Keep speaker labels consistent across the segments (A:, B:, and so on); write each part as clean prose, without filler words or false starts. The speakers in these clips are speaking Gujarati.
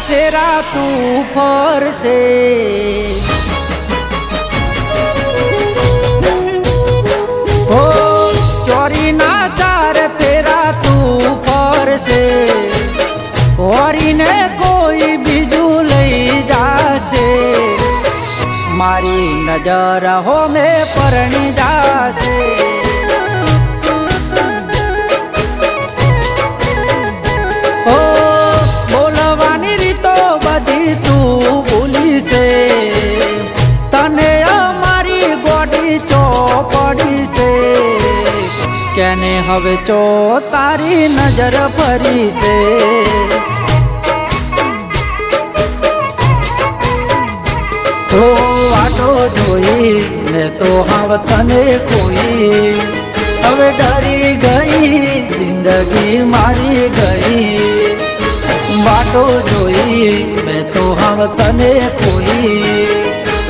A: ફેરા તું ફરશે હો ચોરીના 4 ફેરા તું ફરશે ઓરીને કોઈ બીજું લઈ જાશે મારી નજર હોમે પરણી જાશે બોલવાની રીતો બધી તું ભૂલી છે તને અમારી ગોડી ચોપડી છે કેને હવે ચો તારી નજર ફરી છે તો આટો જોઈ ને તો હવે તને કોઈ હવે ડરી ગઈ જિંદગી મારી ગઈ વાટો જોઈ મેં તો હવે તને કોઈ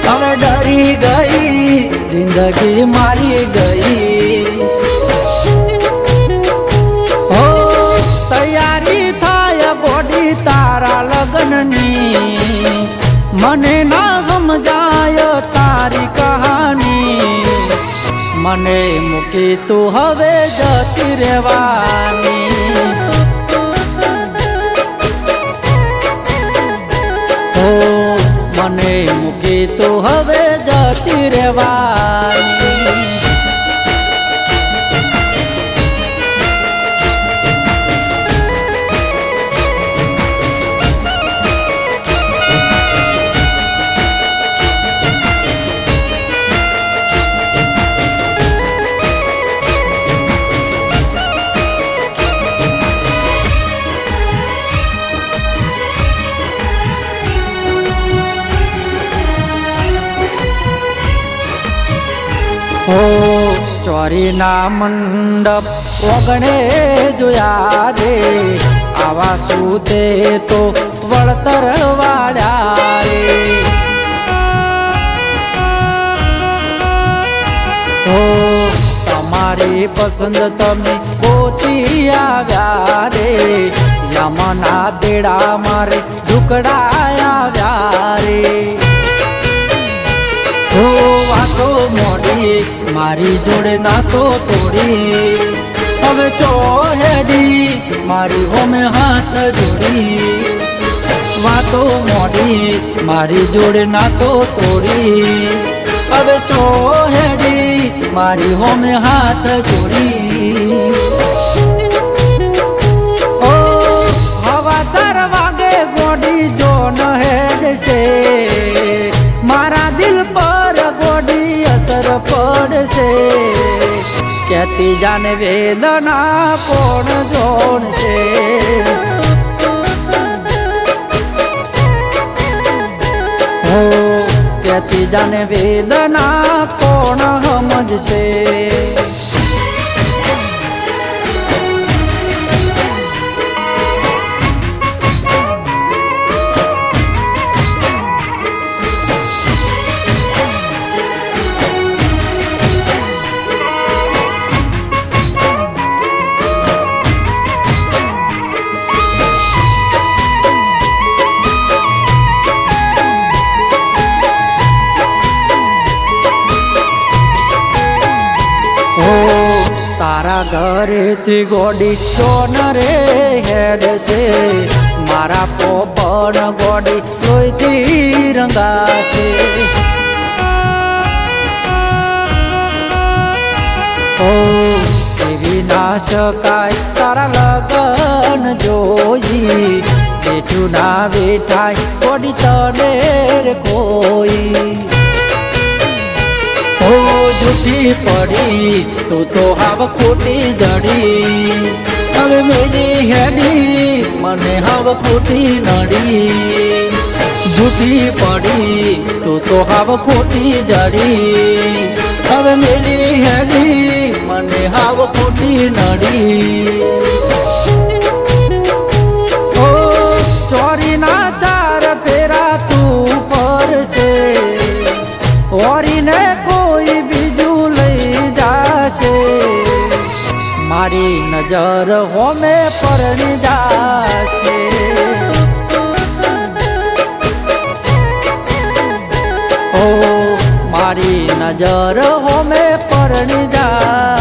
A: હવે ડરી ગઈ જિંદગી મારી ગઈ હો તૈયારી થાય બોડી તારા લગ્નની મને ના સમજાય તારી કહાની મને મૂકી તું હવે જતી રહેવાની હો મને મૂકી તું હવે જતી રહેવાની હો ચોરીના મંડપ ઓગણે જોયા રે આવા સુતે તો વળતર વાળ્યા રે હો તમારી પસંદ તમે ગોતી આવ્યા રે યમના તેડા મારે ઢુકડા આવ્યા રે હો વાતો મોડી મારી જોડે નાતો તોડી હવે ચો હેડી મારી હોમે હાથ જોડી વાતો મોડી મારી જોડે નાતો તોડી હવે ચો હેડી મારી હોમે હાથ જોડી ઓ હવા 4 વાગે ગોડી જો ન હેડશે મારા દિલ પર ગોડી અસર પડશે કહેતી જાને વેદના કોણ જોડશે હો કહેતી જાને વેદના કોણ સમજશે તારા ઘરેથી ગોડી ચોન રે હેડ છે મારા પોપણ ગોડી લોહીથી રંગાશે ઓ એવી ના શકાય તારા લગન જોઈ બેઠું ના બેઠાય ગોડી તને કોઈ ઓ જૂઠી પડી તું તો હાવ ખોટી જડી હવે મેલી હેડી મને હાવ ખોટી નડી જૂઠી પડી તું તો હાવ ખોટી જડી હવે મેલી હેડી મને હાવ ખોટી નડી ઓ ચોરીના 4 ફેરા તું ફરશે ઓરીને કોઈ બીજું લઈ જાશે મારી નજર હોમે પરણી જાશે મારી નજર હોમે પરણી જા